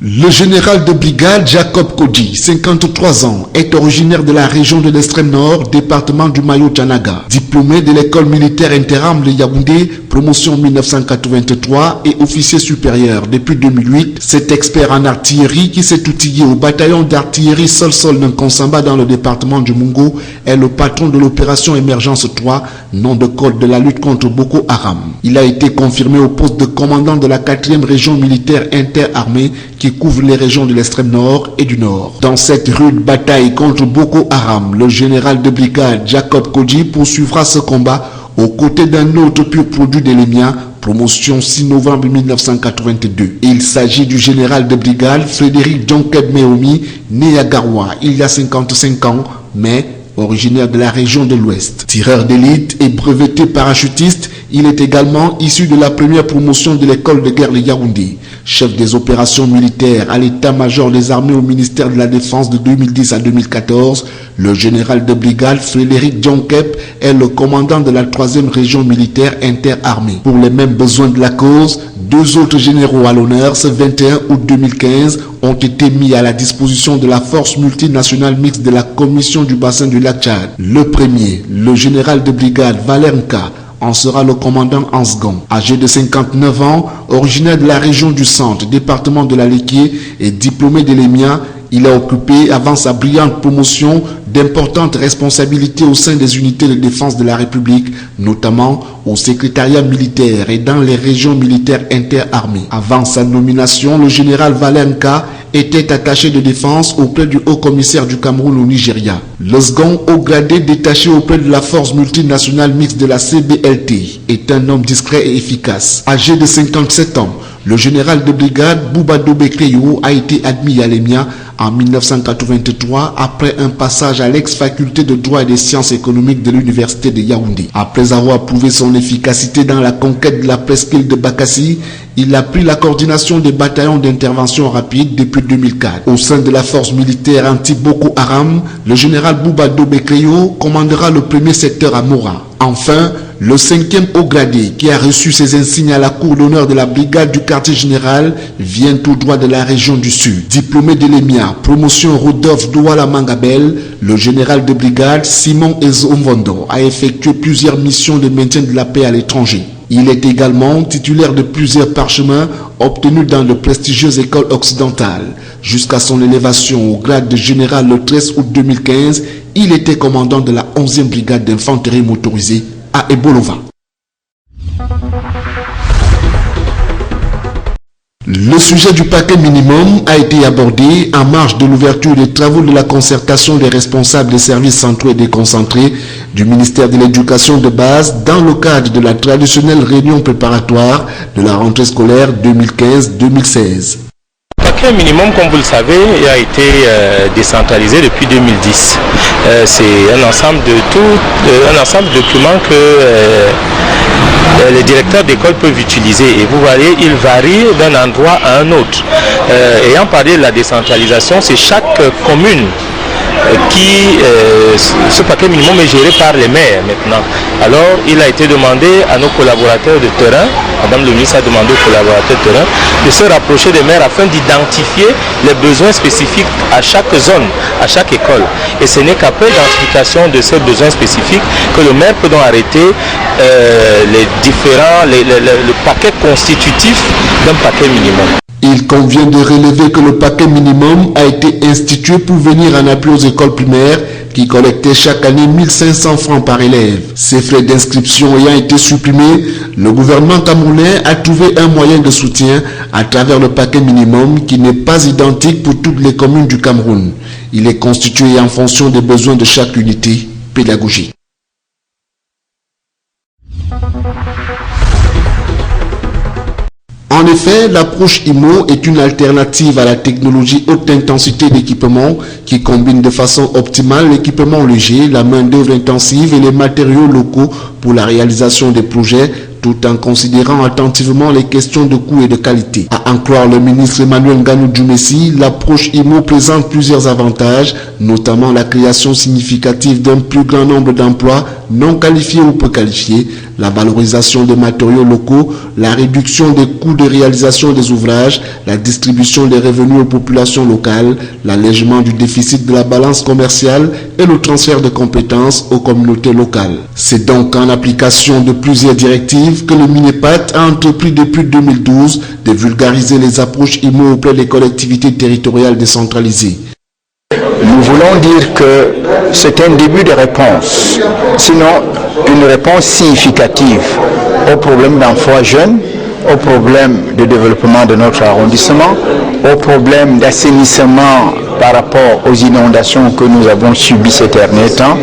Le général de brigade Jacob Kodji, 53 ans, est originaire de la région de l'extrême nord, département du Mayo-Tchanaga. Diplômé de l'école militaire interarmes de Yaoundé, promotion 1983 et officier supérieur depuis 2008, cet expert en artillerie qui s'est outillé au bataillon d'artillerie Sol-Sol Nkonsamba dans le département du Mungo est le patron de l'opération Émergence 3, nom de code de la lutte contre Boko Haram. Il a été confirmé au poste de commandant de la 4e région militaire interarmée qui couvre les régions de l'extrême nord et du nord. Dans cette rude bataille contre Boko Haram, le général de brigade Jacob Kodji poursuivra ce combat aux côtés d'un autre pur produit de l'EMIA, promotion 6 novembre 1982. Il s'agit du général de brigade Frédéric Djonkeb Meomi, né à Garoua il y a 55 ans, mais originaire de la région de l'Ouest. Tireur d'élite et breveté parachutiste, il est également issu de la première promotion de l'école de guerre de Yaoundé. Chef des opérations militaires à l'état-major des armées au ministère de la Défense de 2010 à 2014, le général de brigade Frédéric Djonkeb est le commandant de la 3e région militaire interarmée. Pour les mêmes besoins de la cause, 2 autres généraux à l'honneur ce 21 août 2015 ont été mis à la disposition de la force multinationale mixte de la commission du bassin du lac Tchad. Le premier, le général de brigade Valère Nka, en sera le commandant Ansgon. Âgé de 59 ans, originaire de la région du centre, département de la Léquié et diplômé de l'EMIA, il a occupé, avant sa brillante promotion, d'importantes responsabilités au sein des unités de défense de la République, notamment au secrétariat militaire et dans les régions militaires interarmées. Avant sa nomination, le général Valère Nka était attaché de défense auprès du haut-commissaire du Cameroun au Nigeria. Le second haut gradé détaché auprès de la force multinationale mixte de la CBLT est un homme discret et efficace. Âgé de 57 ans, le général de brigade Bouba Dobekreyo a été admis à l'EMIA en 1983 après un passage à l'ex-faculté de droit et des sciences économiques de l'université de Yaoundé. Après avoir prouvé son efficacité dans la conquête de la presqu'île de Bakassi, il a pris la coordination des bataillons d'intervention rapide depuis 2004. Au sein de la force militaire anti-Boko Haram, le général Bouba Dobekreyo commandera le 1er secteur à Mora. Enfin, le 5e haut gradé qui a reçu ses insignes à la cour d'honneur de la brigade du quartier général vient tout droit de la région du Sud. Diplômé de l'EMIA, promotion Rodolphe Douala Mangabel, le général de brigade Simon Ezomvondo a effectué plusieurs missions de maintien de la paix à l'étranger. Il est également titulaire de plusieurs parchemins obtenus dans de prestigieuses écoles occidentales. Jusqu'à son élévation au grade de général le 13 août 2015, il était commandant de la 11e brigade d'infanterie motorisée à Ebolova. Le sujet du paquet minimum a été abordé en marge de l'ouverture des travaux de la concertation des responsables des services centraux et déconcentrés du ministère de l'Éducation de base dans le cadre de la traditionnelle réunion préparatoire de la rentrée scolaire 2015-2016. Le paquet minimum, comme vous le savez, a été décentralisé depuis 2010. C'est un ensemble de documents que les directeurs d'école peuvent utiliser, et vous voyez, il varie d'un endroit à un autre. Ayant parlé de la décentralisation, c'est chaque commune ce paquet minimum est géré par les maires maintenant. Alors il a été demandé à nos collaborateurs de terrain, Madame le ministre a demandé aux collaborateurs de terrain de se rapprocher des maires afin d'identifier les besoins spécifiques à chaque zone, à chaque école. Et ce n'est qu'après l'identification de ces besoins spécifiques que le maire peut donc arrêter le paquet constitutif d'un paquet minimum. Il convient de relever que le paquet minimum a été institué pour venir en appui aux écoles primaires qui collectaient chaque année 1500 francs par élève. Ces frais d'inscription ayant été supprimés, le gouvernement camerounais a trouvé un moyen de soutien à travers le paquet minimum qui n'est pas identique pour toutes les communes du Cameroun. Il est constitué en fonction des besoins de chaque unité pédagogique. En effet, l'approche IMO est une alternative à la technologie haute intensité d'équipement qui combine de façon optimale l'équipement léger, la main-d'œuvre intensive et les matériaux locaux pour la réalisation des projets, tout en considérant attentivement les questions de coût et de qualité. À en croire le ministre Emmanuel Nganou Djoumessi, l'approche IMO présente plusieurs avantages, notamment la création significative d'un plus grand nombre d'emplois non qualifiés ou peu qualifiés, la valorisation des matériaux locaux, la réduction des coûts de réalisation des ouvrages, la distribution des revenus aux populations locales, l'allègement du déficit de la balance commerciale et le transfert de compétences aux communautés locales. C'est donc en application de plusieurs directives que le MINEPAT a entrepris depuis 2012 de vulgariser les approches IMO auprès des collectivités territoriales décentralisées. Nous voulons dire que c'est un début de réponse, sinon une réponse significative aux problèmes d'emploi jeune, aux problèmes de développement de notre arrondissement, aux problèmes d'assainissement par rapport aux inondations que nous avons subies ces derniers temps,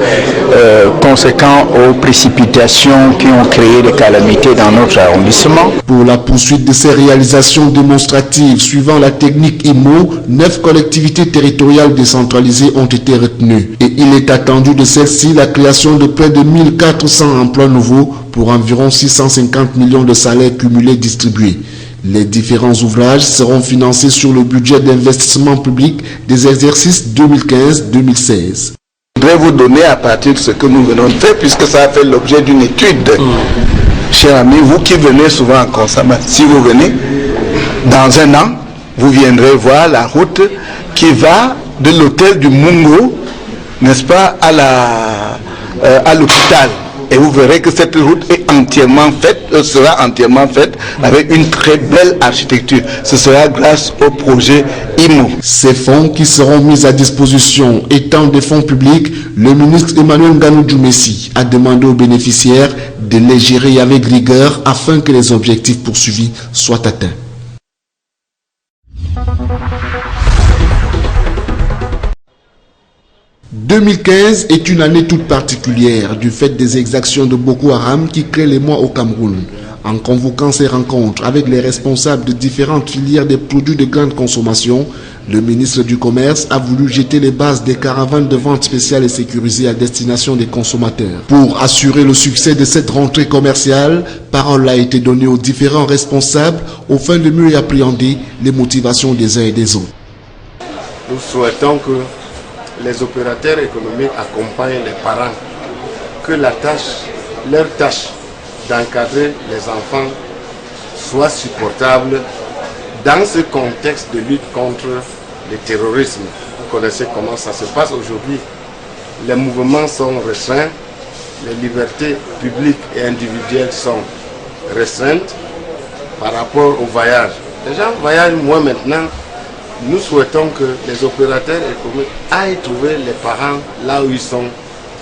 conséquent aux précipitations qui ont créé des calamités dans notre arrondissement. Pour la poursuite de ces réalisations démonstratives suivant la technique IMO, 9 collectivités territoriales décentralisées ont été retenues. Et il est attendu de celles-ci la création de près de 1400 emplois nouveaux pour environ 650 millions de salaires cumulés distribués. Les différents ouvrages seront financés sur le budget d'investissement public des exercices 2015-2016. Je voudrais vous donner à partir de ce que nous venons de faire, puisque ça a fait l'objet d'une étude. Chers amis, vous qui venez souvent en Consama, si vous venez, dans un an, vous viendrez voir la route qui va de l'hôtel du Mungo, n'est-ce pas, à l'hôpital. Et vous verrez que cette route est entièrement faite, sera entièrement faite avec une très belle architecture. Ce sera grâce au projet IMO. Ces fonds qui seront mis à disposition étant des fonds publics, le ministre Emmanuel Nganou-Djoumessi a demandé aux bénéficiaires de les gérer avec rigueur afin que les objectifs poursuivis soient atteints. « 2015 est une année toute particulière du fait des exactions de Boko Haram qui créent les mois au Cameroun. En convoquant ces rencontres avec les responsables de différentes filières des produits de grande consommation, le ministre du Commerce a voulu jeter les bases des caravanes de vente spéciales et sécurisées à destination des consommateurs. Pour assurer le succès de cette rentrée commerciale, parole a été donnée aux différents responsables au fin de mieux appréhender les motivations des uns et des autres. Nous souhaitons que les opérateurs économiques accompagnent les parents, que leur tâche d'encadrer les enfants soit supportable dans ce contexte de lutte contre le terrorisme. Vous connaissez comment ça se passe aujourd'hui. Les mouvements sont restreints, les libertés publiques et individuelles sont restreintes par rapport au voyage. Les gens voyagent moins maintenant. Nous souhaitons que les opérateurs économiques aillent trouver les parents là où ils sont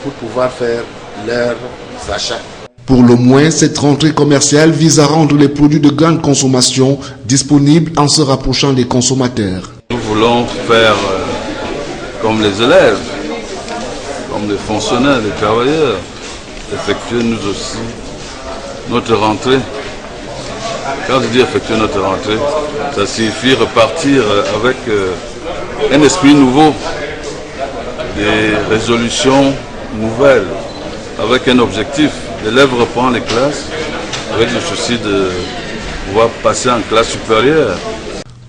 pour pouvoir faire leurs achats. Pour le moins, cette rentrée commerciale vise à rendre les produits de grande consommation disponibles en se rapprochant des consommateurs. Nous voulons faire comme les élèves, comme les fonctionnaires, les travailleurs, effectuer nous aussi notre rentrée. Quand je dis effectuer notre rentrée, ça signifie repartir avec un esprit nouveau, des résolutions nouvelles, avec un objectif. L'élève reprend les classes avec le souci de pouvoir passer en classe supérieure.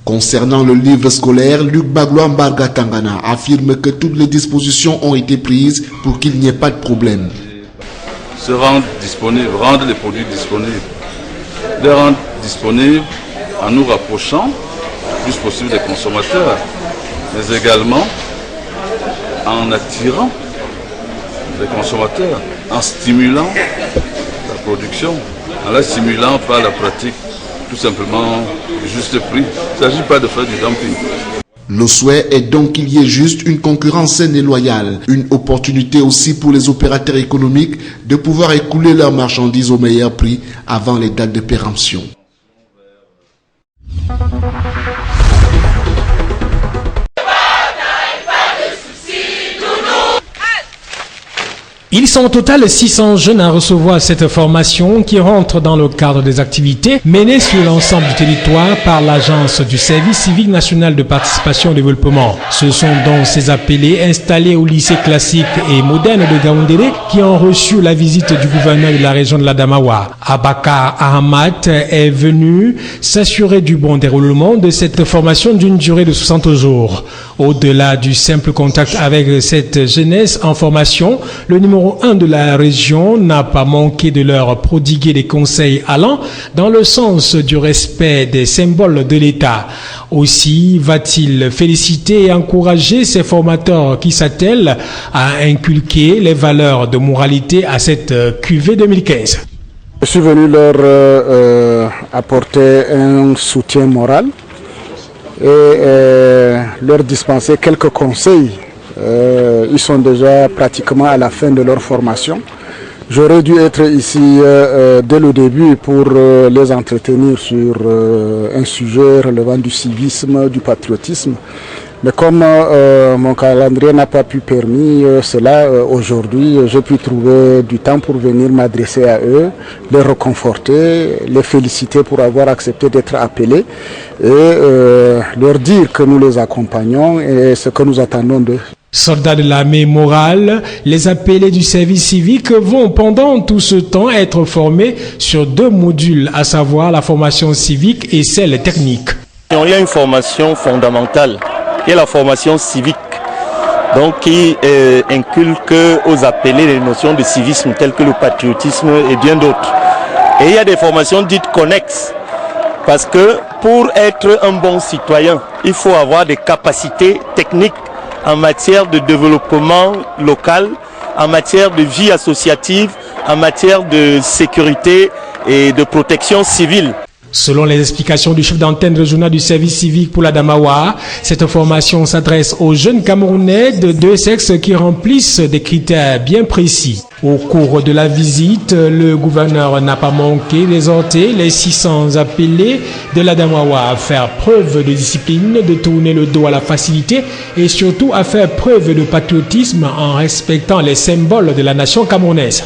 Concernant le livre scolaire, Luc Baglois Mbarga Tangana affirme que toutes les dispositions ont été prises pour qu'il n'y ait pas de problème. Se rendre disponible, rendre les produits disponibles. Les rendre disponibles en nous rapprochant le plus possible des consommateurs, mais également en attirant les consommateurs, en stimulant la production, en la stimulant par la pratique tout simplement du juste prix. Il ne s'agit pas de faire du dumping. Le souhait est donc qu'il y ait juste une concurrence saine et loyale, une opportunité aussi pour les opérateurs économiques de pouvoir écouler leurs marchandises au meilleur prix avant les dates de péremption. Ils sont au total 600 jeunes à recevoir cette formation qui rentre dans le cadre des activités menées sur l'ensemble du territoire par l'Agence du Service civique national de participation au développement. Ce sont donc ces appelés installés au lycée classique et moderne de Gaoundéré qui ont reçu la visite du gouverneur de la région de l'Adamawa. Abakar Ahmad est venu s'assurer du bon déroulement de cette formation d'une durée de 60 jours. Au-delà du simple contact avec cette jeunesse en formation, le numéro 1 de la région n'a pas manqué de leur prodiguer des conseils allant dans le sens du respect des symboles de l'État. Aussi va-t-il féliciter et encourager ces formateurs qui s'attellent à inculquer les valeurs de moralité à cette cuvée 2015. Je suis venu leur apporter un soutien moral et leur dispenser quelques conseils. Ils sont déjà pratiquement à la fin de leur formation. J'aurais dû être ici dès le début pour les entretenir sur un sujet relevant du civisme, du patriotisme. Mais comme mon calendrier n'a pas pu permettre cela, aujourd'hui, j'ai pu trouver du temps pour venir m'adresser à eux, les réconforter, les féliciter pour avoir accepté d'être appelés et leur dire que nous les accompagnons et ce que nous attendons d'eux. Soldats de l'armée morale, les appelés du service civique vont pendant tout ce temps être formés sur 2 modules, à savoir la formation civique et celle technique. Il y a une formation fondamentale, qui est la formation civique, donc qui inculque aux appelés les notions de civisme telles que le patriotisme et bien d'autres. Et il y a des formations dites connexes, parce que pour être un bon citoyen, il faut avoir des capacités techniques en matière de développement local, en matière de vie associative, en matière de sécurité et de protection civile. Selon les explications du chef d'antenne régional du service civique pour la Damawa, cette formation s'adresse aux jeunes Camerounais de 2 sexes qui remplissent des critères bien précis. Au cours de la visite, le gouverneur n'a pas manqué d'exhorter les 600 appelés de la Damawa à faire preuve de discipline, de tourner le dos à la facilité et surtout à faire preuve de patriotisme en respectant les symboles de la nation camerounaise.